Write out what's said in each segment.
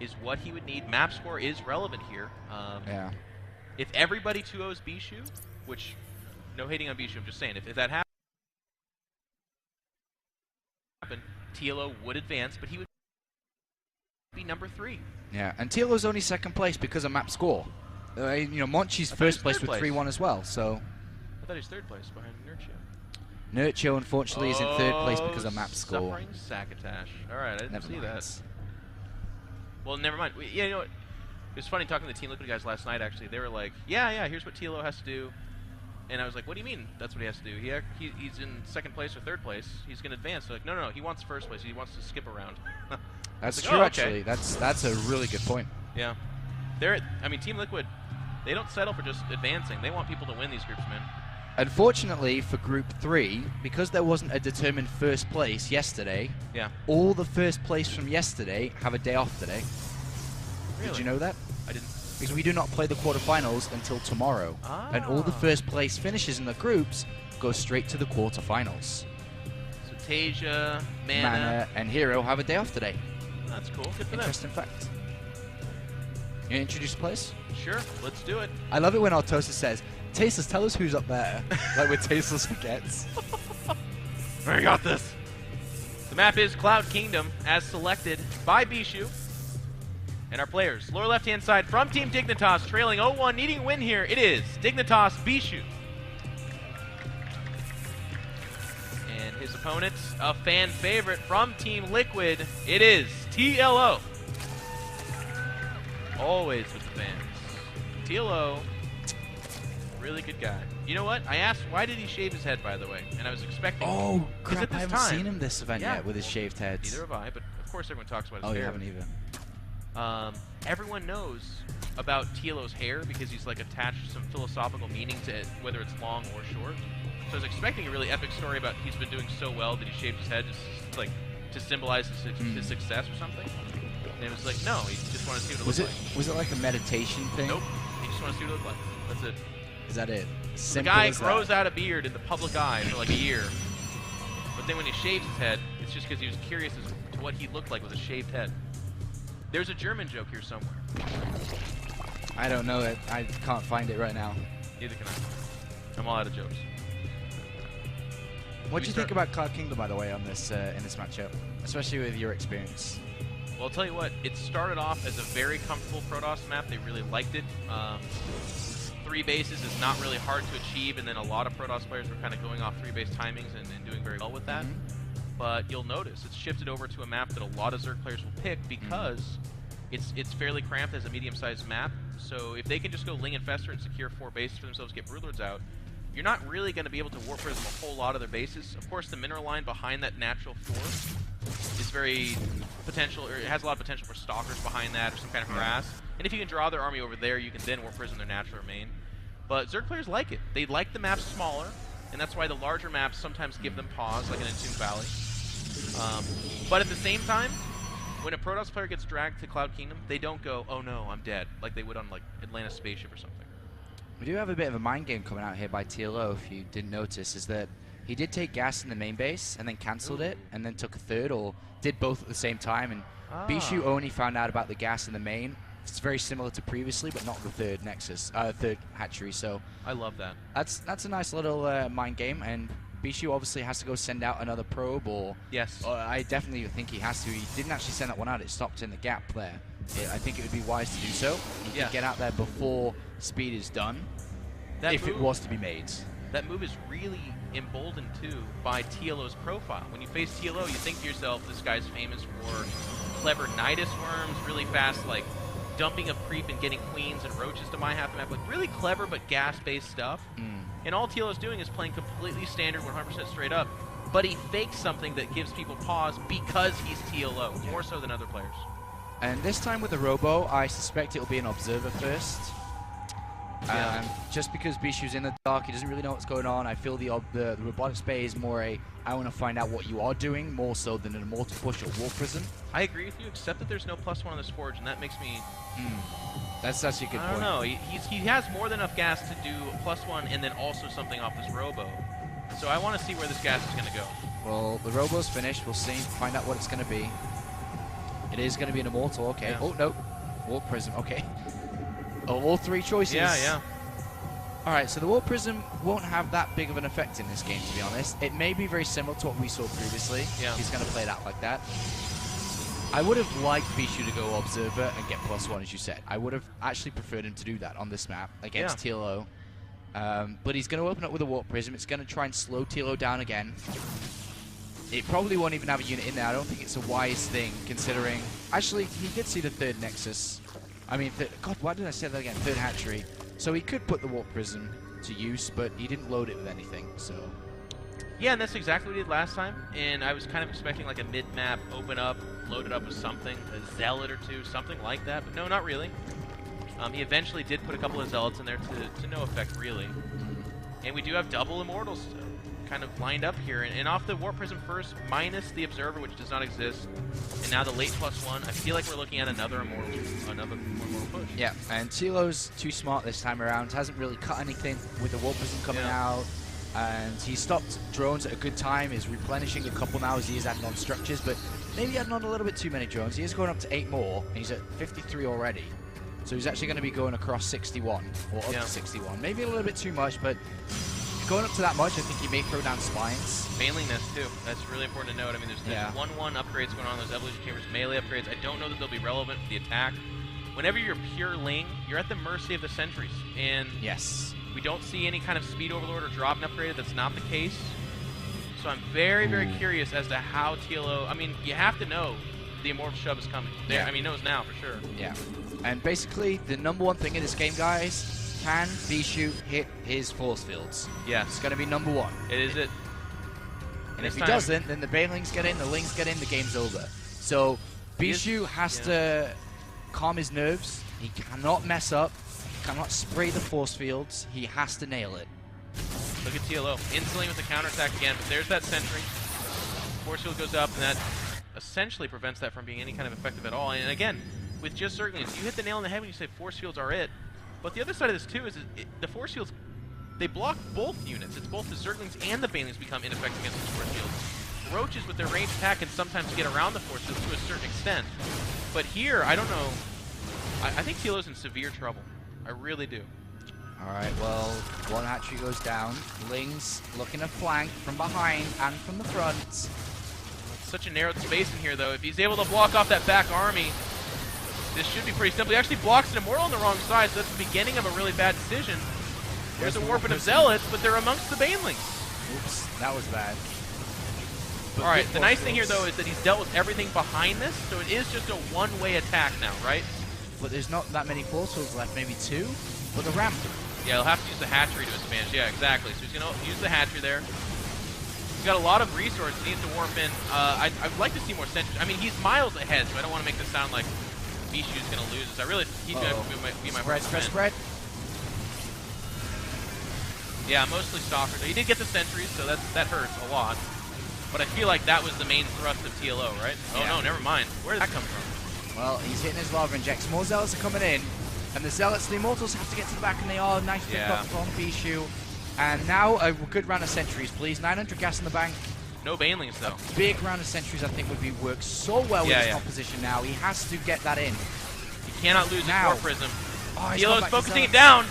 is what he would need. Map score is relevant here. Yeah. If everybody 2-0s Bishu, which, no hating on Bishu, I'm just saying, if that happened, TLO would advance, but he would be number 3. Yeah, and TLO's only second place because of map score. You know, Monchi's first place with 3-1 as well, so... I thought he was 3rd place behind Nurcho. Nurcho, unfortunately, is in 3rd place because of map score. Suffering Sackatash. Alright, I didn't see that. Well, never mind. Yeah, you know what? It was funny talking to the Team Liquid guys last night, actually. They were like, yeah, here's what TLO has to do. And I was like, what do you mean that's what he has to do? He's in 2nd place or 3rd place. He's going to advance. They're like, no, he wants 1st place. He wants to skip around. That's like, true, okay. actually. That's a really good point. Yeah. I mean, Team Liquid, they don't settle for just advancing. They want people to win these groups, man. Unfortunately for Group 3, because there wasn't a determined 1st place yesterday, all the 1st place from yesterday have a day off today. Really? Did you know that? I didn't. Because we do not play the quarterfinals until tomorrow. And all the 1st place finishes in the groups go straight to the quarterfinals. So Tasia, Mana, and Hero have a day off today. That's cool. Good for Interesting fact. You introduce the players? Sure, let's do it. I love it when Artosis says, Tasteless, tell us who's up there. Like when Tasteless forgets. I got this. The map is Cloud Kingdom, as selected by Bishu. And our players, lower left-hand side from Team Dignitas, trailing 0-1, needing a win here. It is Dignitas Bishu. And his opponent, a fan favorite from Team Liquid, it is TLO. Always with the fans. TLO, really good guy. You know what? I asked, why did he shave his head, by the way? And I was expecting... Oh, crap, I haven't seen him this event yet with his shaved head. Neither have I, but of course everyone talks about his hair. Oh, you haven't even. Everyone knows about TLO's hair because he's like attached some philosophical meaning to it, whether it's long or short. So I was expecting a really epic story about he's been doing so well that he shaved his head just like to symbolize his success or something. And it was like, no, he just wanted to see what it looked like. Was it like a meditation thing? Nope. He just wanted to see what it looked like. That's it. Is that it? So the guy grows out a beard in the public eye for like a year. But then when he shaves his head, it's just because he was curious as to what he looked like with a shaved head. There's a German joke here somewhere. I don't know it. I can't find it right now. Neither can I. I'm all out of jokes. What do you think about Cloud Kingdom, by the way, on this in this matchup, especially with your experience? Well, I'll tell you what. It started off as a very comfortable Protoss map. They really liked it. 3 bases is not really hard to achieve, and then a lot of Protoss players were kind of going off 3-base timings and doing very well with that. But you'll notice it's shifted over to a map that a lot of Zerg players will pick because it's fairly cramped as a medium-sized map. So if they can just go Ling and Fester and secure 4 bases for themselves, get Broodlords out, you're not really going to be able to Warp Prism a whole lot of their bases. Of course, the mineral line behind that natural force is very potential, or it has a lot of potential for stalkers behind that or some kind of harass. And if you can draw their army over there, you can then Warp Prism their natural main. But Zerg players like it. They like the maps smaller, and that's why the larger maps sometimes give them pause, like in Entombed Valley. But at the same time, when a Protoss player gets dragged to Cloud Kingdom, they don't go, oh no, I'm dead, like they would on like Atlantis Spaceship or something. We do have a bit of a mind game coming out here by TLO, if you didn't notice, is that he did take gas in the main base and then cancelled it and then took a 3rd, or did both at the same time, and Bishu only found out about the gas in the main. It's very similar to previously, but not the 3rd Nexus, 3rd hatchery, so... I love that. That's a nice little mind game, and Bishu obviously has to go send out another probe, or... Yes. I definitely think he has to. He didn't actually send that one out, it stopped in the gap there. I think it would be wise to do so. He can get out there before speed is done, if it was to be made. That move is really emboldened, too, by TLO's profile. When you face TLO, you think to yourself, this guy's famous for clever Nidus worms, really fast, like, dumping a creep and getting queens and roaches to my half the map. Like, really clever but gas-based stuff. And all TLO's doing is playing completely standard, 100% straight up. But he fakes something that gives people pause because he's TLO, more so than other players. And this time with the Robo, I suspect it will be an Observer first. Just because Bishu's in the dark, he doesn't really know what's going on. I feel the Robotics Bay is more a, I want to find out what you are doing, more so than an Immortal Push or Warp Prism. I agree with you, except that there's no +1 on this Forge, and that makes me... That's actually a good point. I don't know. He has more than enough gas to do +1 and then also something off this Robo. So I want to see where this gas is going to go. Well, the Robo's finished. We'll see. Find out what it's going to be. It is going to be an Immortal, okay. Yeah. Oh, no. Warp Prism, okay. Oh, all 3 choices. Yeah. Alright, so the Warp Prism won't have that big of an effect in this game, to be honest. It may be very similar to what we saw previously. Yeah. He's going to play it out like that. I would have liked Bishu to go Observer and get +1, as you said. I would have actually preferred him to do that on this map against TLO. But he's going to open up with a Warp Prism. It's going to try and slow TLO down again. It probably won't even have a unit in there. I don't think it's a wise thing, considering... Actually, he did see the 3rd Nexus. I mean, God, why did I say that again? 3rd Hatchery. So he could put the Warp Prism to use, but he didn't load it with anything, so... Yeah, and that's exactly what he did last time. And I was kind of expecting like a mid-map, open up, load it up with something, a Zealot or 2, something like that. But no, not really. He eventually did put a couple of Zealots in there to no effect, really. And we do have double Immortals kind of lined up here. And off the Warp Prism first, minus the Observer, which does not exist. And now the late +1. I feel like we're looking at another Immortal push. Yeah, and TLO's too smart this time around. Hasn't really cut anything with the Warp Prism coming out. And he stopped drones at a good time. Is replenishing a couple now as he is adding on structures, but maybe adding on a little bit too many drones. He is going up to 8 more, and he's at 53 already. So he's actually going to be going across 61, or up to 61. Maybe a little bit too much, but going up to that much, I think he may throw down spines. Failing this, too. That's really important to note. I mean, there's 1-1 upgrades going on, those Evolution Chambers, melee upgrades. I don't know that they'll be relevant for the attack. Whenever you're pure Ling, you're at the mercy of the sentries. And we don't see any kind of speed overlord or drop upgrade. That's not the case. So I'm very, very curious as to how TLO... I mean, you have to know the Immortal Shove is coming. I mean, he knows now for sure. Yeah. And basically, the #1 thing in this game, guys, can Bishu hit his force fields? Yes. It's going to be #1. It is it. And if he doesn't, then the Banelings get in, the Lings get in, the game's over. So Bishu has to calm his nerves. He cannot mess up. He cannot spray the force fields. He has to nail it. Look at TLO. Instantly with the counterattack again, but there's that sentry. Force field goes up, and that essentially prevents that from being any kind of effective at all. And again, with just Zerglings, you hit the nail on the head when you say force fields are it. But the other side of this, too, is the force fields, they block both units. It's both the Zerglings and the Banelings become ineffective against the force fields. Roaches, with their ranged attack, can sometimes get around the force fields to a certain extent. But here, I don't know. I think TLO's in severe trouble. I really do. Alright, well, 1 hatchery goes down. Lings looking to flank from behind and from the front. It's such a narrowed space in here, though. If he's able to block off that back army, this should be pretty simple. He actually blocks an Immortal on the wrong side, so that's the beginning of a really bad decision. There's a warping of Zealots, but they're amongst the Banelings. Oops, that was bad. Alright, the nice thing here, though, is that he's dealt with everything behind this, so it is just a one-way attack now, right? But there's not that many force fields left, maybe 2? But the ramp. Yeah, he'll have to use the hatchery to advance. Yeah, exactly. So he's going to use the hatchery there. He's got a lot of resources. He needs to warp in. I'd like to see more sentries. I mean, he's miles ahead, so I don't want to make this sound like Bishu's going to lose this. I really think he's going to be my first spread. Yeah, mostly stalkers. He did get the sentries, so that hurts a lot. But I feel like that was the main thrust of TLO, right? Oh, no, never mind. Where did that come from? Well, he's hitting his lava injects. More Zealots are coming in. And the Zealots, the Immortals, have to get to the back, and they are. Nice pick up from Bishu. And now a good round of sentries, please. 900 gas in the bank. No Banelings, though. A big round of sentries, I think, would work so well with his composition now. He has to get that in. He cannot lose his Warp Prism. Oh, TLO's focusing it down.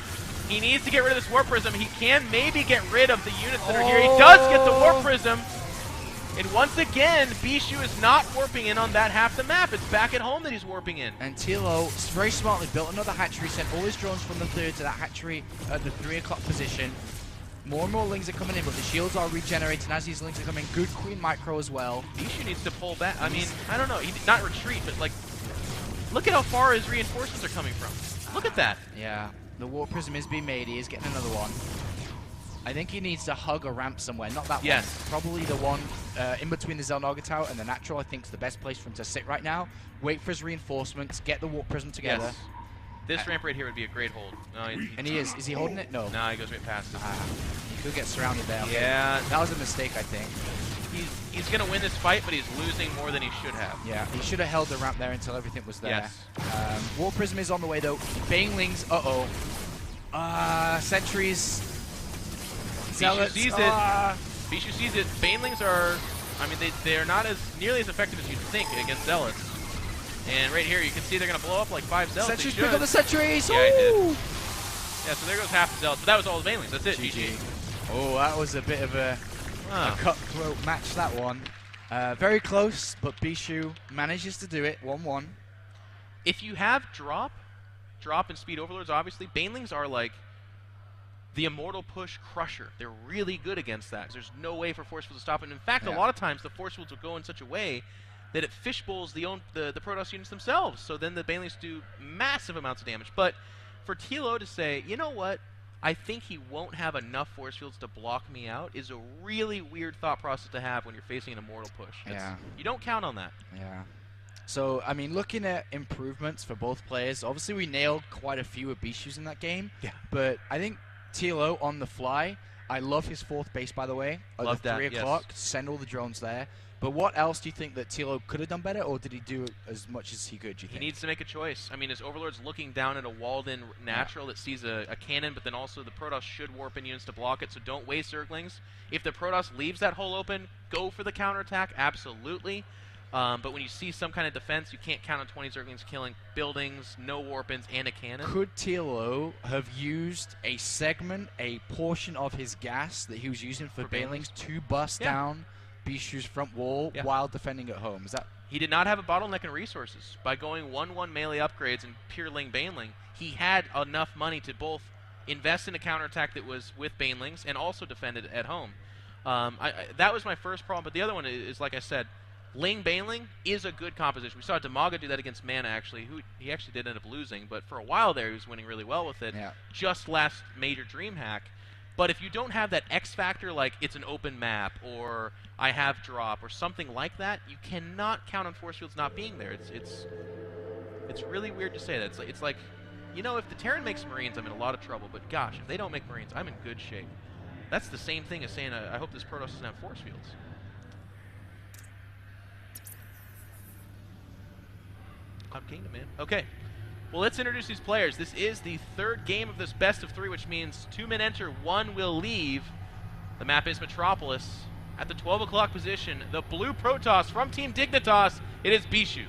He needs to get rid of this Warp Prism. He can maybe get rid of the units that are here. He does get the Warp Prism. And once again, Bishu is not warping in on that half the map. It's back at home that he's warping in. And TLO very smartly built another hatchery, sent all his drones from the 3rd to that hatchery at the 3 o'clock position. More and more Lings are coming in, but the shields are regenerating as these Lings are coming. Good Queen Micro as well. Bishu needs to pull back. I mean, I don't know. He did not retreat, but like, look at how far his reinforcements are coming from. Look at that. Yeah, the Warp Prism is being made. He is getting another one. I think he needs to hug a ramp somewhere. Not that one. Probably the one in between the Xel'Naga Tower and the Natural, I think, is the best place for him to sit right now. Wait for his reinforcements, get the Warp Prism together. Yes. This ramp right here would be a great hold. And he is. Is he holding it? No. No, he goes right past it. He could get surrounded there. Yeah. That was a mistake, I think. He's going to win this fight, but he's losing more than he should have. Yeah, he should have held the ramp there until everything was there. Yes. Warp Prism is on the way, though. Banelings, sentries. Bishu sees it. Bishu sees it. Banelings are, I mean, they're not as nearly as effective as you'd think against Zealots. And right here, you can see they're going to blow up like 5 Zelts. Sentries, pick up the sentries. Yeah, I did. Yeah, so there goes half the Zelts. But that was all the banelings. That's it. GG. Oh, that was a bit of a cutthroat match, that one. Very close, but Bishu manages to do it. 1-1. If you have drop and speed overlords, obviously, banelings are like the immortal push crusher. They're really good against that. There's no way for force fields to stop it. And in fact, a lot of times the force fields will go in such a way that it fishbowls the Protoss units themselves. So then the banelings do massive amounts of damage. But for Tilo to say, you know what, I think he won't have enough force fields to block me out is a really weird thought process to have when you're facing an immortal push. You don't count on that. Yeah. So, I mean, looking at improvements for both players, obviously we nailed quite a few of Bishus in that game. Yeah. But I think Tilo on the fly, I love his 4th base, by the way. Love that. 3 o'clock, send all the drones there. But what else do you think that Tilo could have done better, or did he do as much as he could, do you think? He needs to make a choice. I mean, his Overlord's looking down at a walled-in natural that sees a cannon, but then also the Protoss should warp in units to block it, so don't waste Zerglings. If the Protoss leaves that hole open, go for the counterattack, absolutely. But when you see some kind of defense, you can't count on 20 Zerglings killing buildings, no warp-ins, and a cannon. Could Tilo have used a segment, a portion of his gas that he was using for banelings to bust down Bishu's front wall while defending at home? Is that? He did not have a bottleneck in resources. By going 1-1 melee upgrades and pure Ling Baneling, he had enough money to both invest in a counterattack that was with Banelings and also defend it at home. That was my first problem, but the other one is, like I said, Ling Baneling is a good composition. We saw Damaga do that against Mana, actually. He actually did end up losing, but for a while there, he was winning really well with it. Just last major DreamHack. But if you don't have that X factor, like it's an open map or I have drop or something like that, you cannot count on force fields not being there. It's really weird to say that. It's like, you know, if the Terran makes Marines, I'm in a lot of trouble. But gosh, if they don't make Marines, I'm in good shape. That's the same thing as saying, I hope this Protoss doesn't have force fields. Cloud Kingdom, man. Okay. Well, let's introduce these players. This is the 3rd game of this best of 3, which means 2 men enter, 1 will leave. The map is Metropolis. At the 12 o'clock position, the blue Protoss from Team Dignitas, it is Bishu.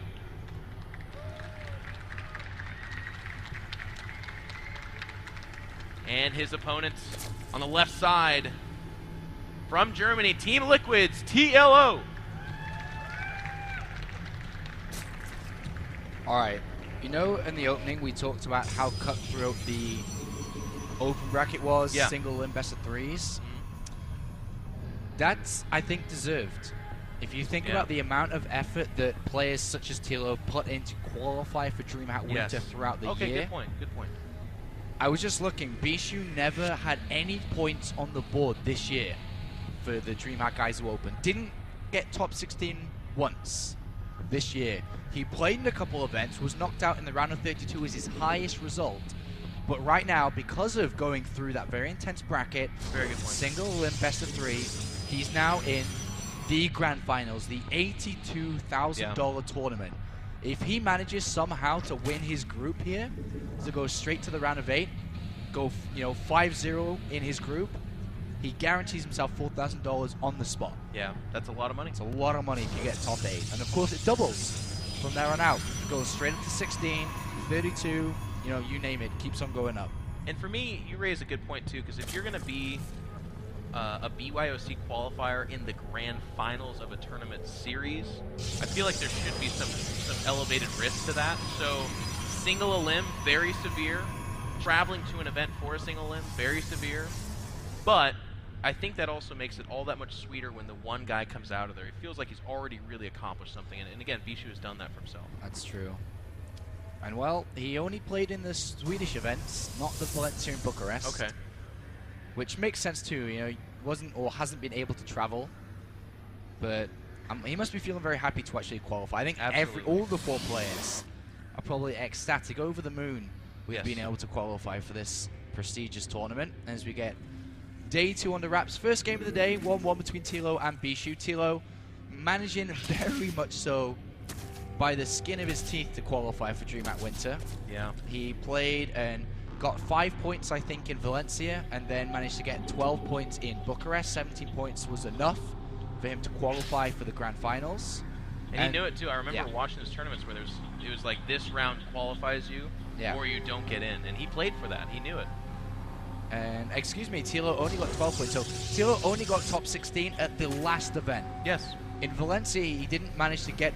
And his opponents on the left side, from Germany, Team Liquid's TLO. All right. You know, in the opening, we talked about how cutthroat the open bracket was, single and best of 3s. That's, I think, deserved. If you think about the amount of effort that players such as Tilo put in to qualify for DreamHack Winter throughout the year. Okay, good point, good point. I was just looking. Bishu never had any points on the board this year for the DreamHack ISO Open. Didn't get top 16 once this year. He played in a couple events, was knocked out in the round of 32 as his highest result. But right now, because of going through that very intense bracket, single and best of 3, he's now in the grand finals, the $82,000 tournament. If he manages somehow to win his group here, to go straight to the round of 8, go 5-0 in his group, he guarantees himself $4,000 on the spot. Yeah, that's a lot of money. It's a lot of money if you get top 8. And of course it doubles from there on out. It goes straight up to 16, 32, you name it, keeps on going up. And for me, you raise a good point too, because if you're going to be a BYOC qualifier in the grand finals of a tournament series, I feel like there should be some elevated risk to that. So single a limb, very severe. Traveling to an event for a single limb, very severe. But I think that also makes it all that much sweeter when the one guy comes out of there. It feels like he's already really accomplished something. And again, Bishu has done that for himself. That's true. And well, he only played in the Swedish events, not the Valencia and Bucharest. Okay. Which makes sense too. He wasn't or hasn't been able to travel. But he must be feeling very happy to actually qualify. I think all the 4 players are probably ecstatic, over the moon with being able to qualify for this prestigious tournament. As we get day 2 on the wraps. First game of the day, 1-1 between Tilo and Bishu. Tilo managing very much so by the skin of his teeth to qualify for DreamHack Winter. Yeah. He played and got 5 points, I think, in Valencia, and then managed to get 12 points in Bucharest. 17 points was enough for him to qualify for the grand finals. And he knew it too. I remember watching his tournaments where it was like this round qualifies you, or you don't get in, and he played for that. He knew it. And excuse me, Tilo only got 12 points. So Tilo only got top 16 at the last event. Yes. In Valencia, he didn't manage to get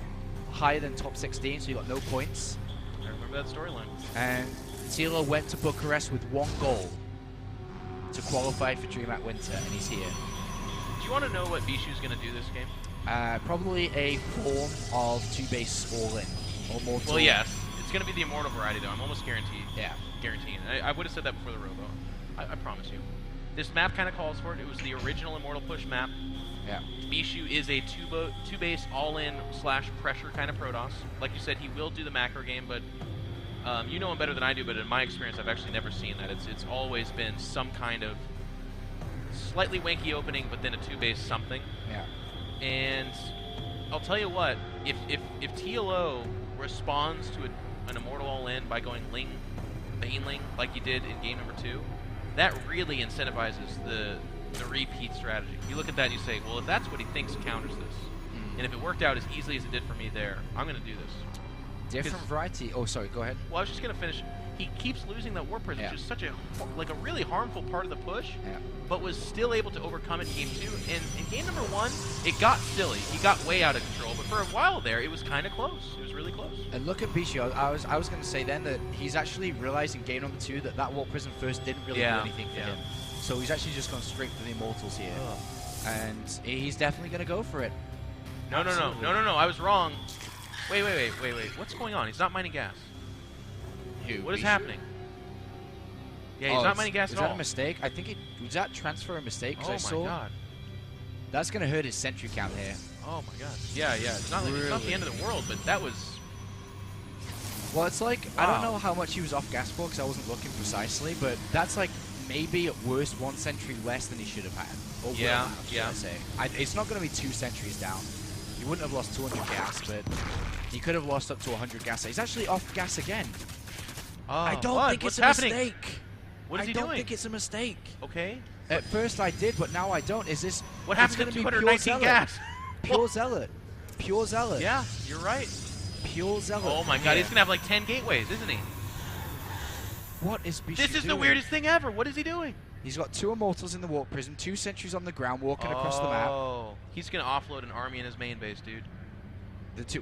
higher than top 16, so he got no points. I remember that storyline. And Tilo went to Bucharest with 1 goal to qualify for DreamHack Winter, and he's here. Do you want to know what Bishu's going to do this game? Probably a form of 2-base all-in. Or mortal. Well, yes. It's going to be the Immortal variety, though. I'm almost guaranteed. Yeah. Guaranteed. I would have said that before the row, though. I promise you. This map kind of calls for it. It was the original Immortal Push map. Yeah. Bishu is a two-base all-in / pressure kind of Protoss. Like you said, he will do the macro game, but you know him better than I do, but in my experience, I've actually never seen that. It's always been some kind of slightly wanky opening, but then a 2-base something. Yeah. And I'll tell you what, if TLO responds to an Immortal all-in by going main Ling like you did in game number 2, that really incentivizes the repeat strategy. You look at that and you say, well, if that's what he thinks counters this, and if it worked out as easily as it did for me there, I'm going to do this. Different variety. Oh, sorry, go ahead. Well, I was just going to finish. He keeps losing that Warp Prism, which is such a really harmful part of the push, but was still able to overcome it in game 2. And in game number 1, it got silly. He got way out of control, but for a while there, it was kind of close. It was really close. And look at Bishu. I was going to say then that he's actually realized in game number 2 that Warp Prism first didn't really do anything for him. So he's actually just gone straight for the Immortals here. And he's definitely going to go for it. No, I was wrong. Wait. What's going on? He's not mining gas. Who? What is happening? Yeah, he's not mining gas at all. Is that a mistake? I think was that transfer a mistake? Oh my god. That's going to hurt his sentry count here. Oh my god. Yeah. It's not the end of the world, but that was... Well, it's like, I don't know how much he was off gas for because I wasn't looking precisely, but that's like maybe at worst 1 sentry less than he should have had. Or should I say. It's not going to be 2 sentries down. He wouldn't have lost 200 gas, but he could have lost up to 100 gas. He's actually off gas again. I don't think it's a mistake. What is he doing? I don't think it's a mistake. Okay. At first I did, but now I don't. Is this... What happens to 219 gas? Pure Zealot. Pure Zealot. Yeah, you're right. Pure Zealot. Oh my god, he's going to have like 10 gateways, isn't he? What is Bishu doing? This is the weirdest thing ever. What is he doing? He's got 2 Immortals in the Warp Prism, 2 sentries on the ground walking across the map. Oh, he's going to offload an army in his main base, dude.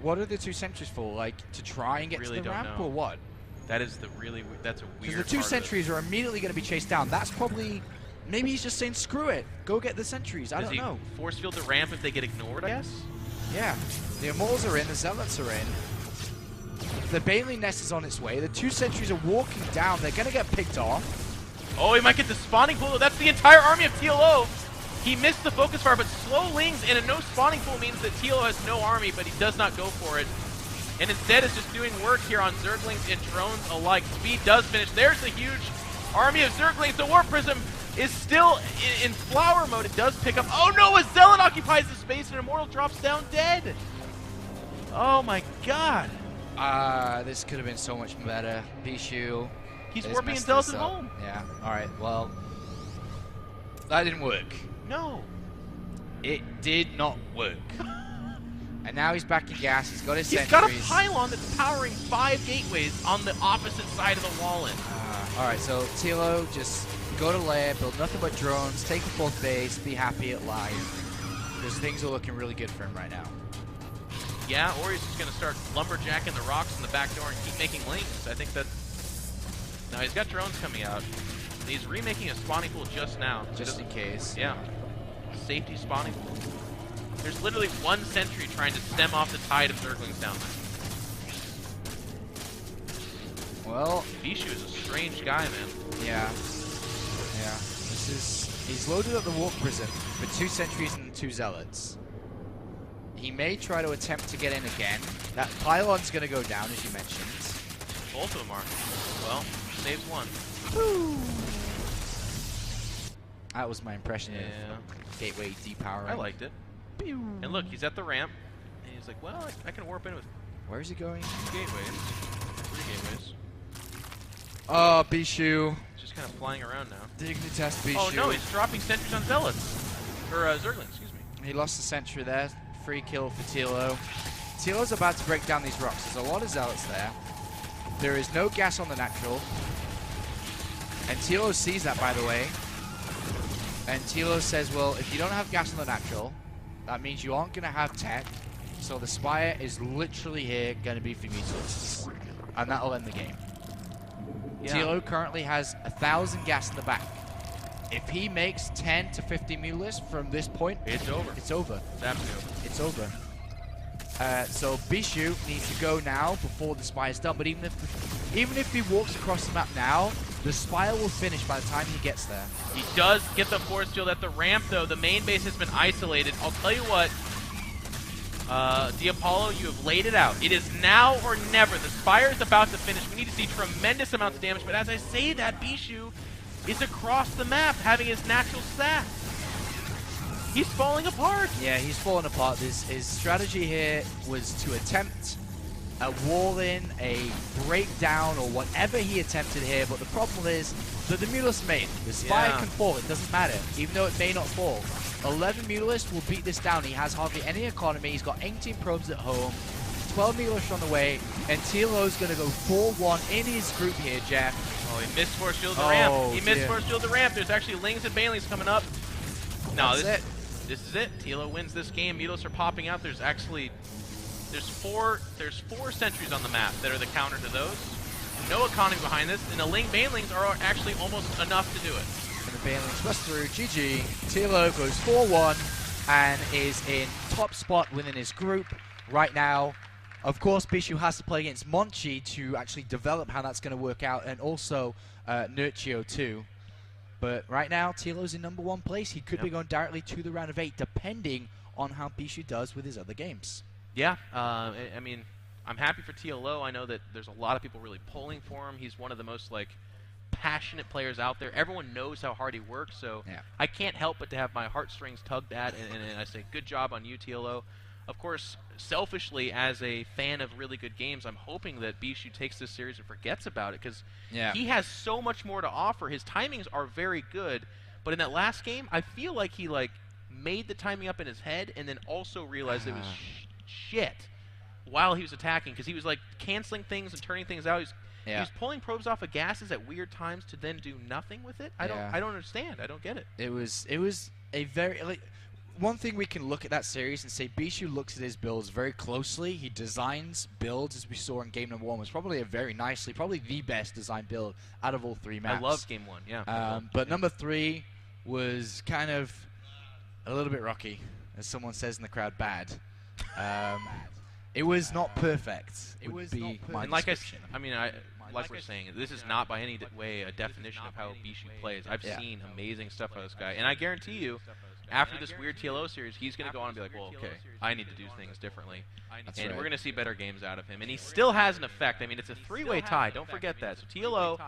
What are the 2 sentries for? Like, to try and get to the ramp or what? That is that's a weird Because the 2 sentries are immediately going to be chased down. That's probably... Maybe he's just saying, screw it. Go get the sentries. I don't know. Force field the ramp if they get ignored, I guess? Yeah. The Immortals are in. The Zealots are in. The Baneling Nest is on its way. The 2 sentries are walking down. They're going to get picked off. Oh, he might get the spawning pool. That's the entire army of TLO. He missed the focus fire, but slow lings and a no spawning pool means that TLO has no army, but he does not go for it. And instead is just doing work here on Zerglings and drones alike. Speed does finish. There's the huge army of Zerglings. The Warp Prism is still in flower mode. It does pick up. Oh no, a Zealot occupies the space and Immortal drops down dead. Oh my god. This could have been so much better. Bishu. He's warping in Zealots at home. Yeah, alright, well. That didn't work. No. It did not work. And now he's back in gas. He's got his sentries. He's got a pylon that's powering 5 gateways on the opposite side of the wall. Alright, so Tilo, just go to lair, build nothing but drones, take the 4th base, be happy at life. Because things are looking really good for him right now. Yeah, or he's just going to start lumberjacking the rocks in the back door and keep making links. I think that... Now, he's got drones coming out. He's remaking a spawning pool just now. Just in case. Yeah. Safety spawning pool. There's literally 1 sentry trying to stem off the tide of Zerglings down there. Well... Bishu is a strange guy, man. Yeah. Yeah. He's loaded up the Warp Prism with 2 sentries and 2 Zealots. He may try to attempt to get in again. That pylon's going to go down, as you mentioned. Both of them are. Well, saves 1. Woo! That was my impression of Gateway depowering. I liked it. Pew. And look, he's at the ramp, and he's like, well, I can warp in with... Where is he going? Gateways. 3 gateways. Oh, Bishu. Just kind of flying around now. Dignitas Bishu. Oh no, he's dropping sentries on Zealots. Or Zerglings, excuse me. He lost the sentry there. Free kill for Tilo. Tilo's about to break down these rocks. There's a lot of zealots there. There is no gas on the natural. And Tilo sees that, by the way. And Tilo says, well, if you don't have gas on the natural, that means you aren't going to have tech. So the Spire is literally here going to be for Mutalisks. And that'll end the game. Yeah. Tilo currently has 1,000 gas in the back. If he makes 10 to 15 Mutalisks from this point, it's over. It's over. It's absolutely over. It's over. So Bishu needs to go now before the Spire's done. But even if he walks across the map now, the Spire will finish by the time he gets there. He does get the force field at the ramp, though. The main base has been isolated. I'll tell you what, Apollo, you have laid it out. It is now or never. The Spire is about to finish. We need to see tremendous amounts of damage. But as I say that, Bishu is across the map having his natural sack. He's falling apart. Yeah, he's falling apart. His strategy here was to attempt a wall in, a breakdown, or whatever he attempted here. But the problem is that the Mutalisk made. The Spire can fall. It doesn't matter, even though it may not fall. 11 Mutalisks will beat this down. He has hardly any economy. He's got 18 probes at home. 12 Mutalisks on the way. And Tilo's going to go 4-1 in his group here, Jeff. Oh, he missed force field the ramp. He missed force field the ramp. There's actually Lings and Banelings coming up. No, this is it. Tilo wins this game. Mutalisks are popping out. There's four sentries on the map that are the counter to those. No economy behind this, and the Banelings are actually almost enough to do it. And the Banelings bust through. GG. Tilo goes 4-1 and is in top spot within his group right now. Of course, Bishu has to play against Monchi to actually develop how that's going to work out, and also Nurchio too. But right now, Tilo's in #1 place. He could be going directly to the round of 8, depending on how Bishu does with his other games. Yeah, I mean, I'm happy for TLO. I know that there's a lot of people really pulling for him. He's one of the most passionate players out there. Everyone knows how hard he works, so I can't help but to have my heartstrings tugged at, and I say good job on you, TLO. Of course, selfishly, as a fan of really good games, I'm hoping that Bishu takes this series and forgets about it, because he has so much more to offer. His timings are very good, but in that last game, I feel like he made the timing up in his head and then also realized it was shit while he was attacking, because he was canceling things and turning things out. He was pulling probes off of gases at weird times to then do nothing with it. I don't understand. I don't get it. It was a very one thing we can look at that series and say Bishu looks at his builds very closely. He designs builds, as we saw in game #1, was probably probably the best designed build out of all 3 maps. I love game 1, yeah. But number 3 was kind of a little bit rocky, as someone says in the crowd, bad. It was not perfect. It would be my description. Like we're saying, this is not by any way a definition of how Bishu plays. I've seen amazing stuff out of this guy, and I guarantee you, after this weird TLO series, he's going to go on and be like, well, okay, I need to do things differently. And we're going to see better games out of him. And he still has an effect. I mean, it's a 3-way tie. Don't forget that. So TLO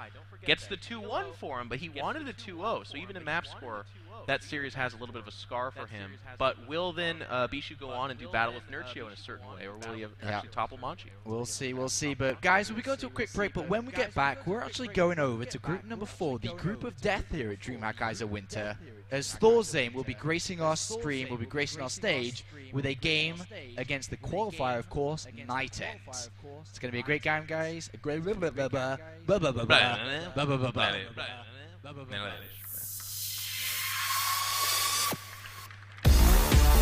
gets the 2-1 for him, but he wanted a 2-0. So even in map score, that series has a little bit of a scar for him. But will then Bishu go on and do battle with Nurchio in a certain way, or will he actually topple Monchi? We'll see. But guys, we go to a quick break, but when we get back, we're actually going over to group number 4, the group of death here at DreamHack Kaiser Winter, as Thorzame will be gracing our stream, will be gracing our stage with a game against the qualifier, of course, Night End. It's going to be a great game, guys. A great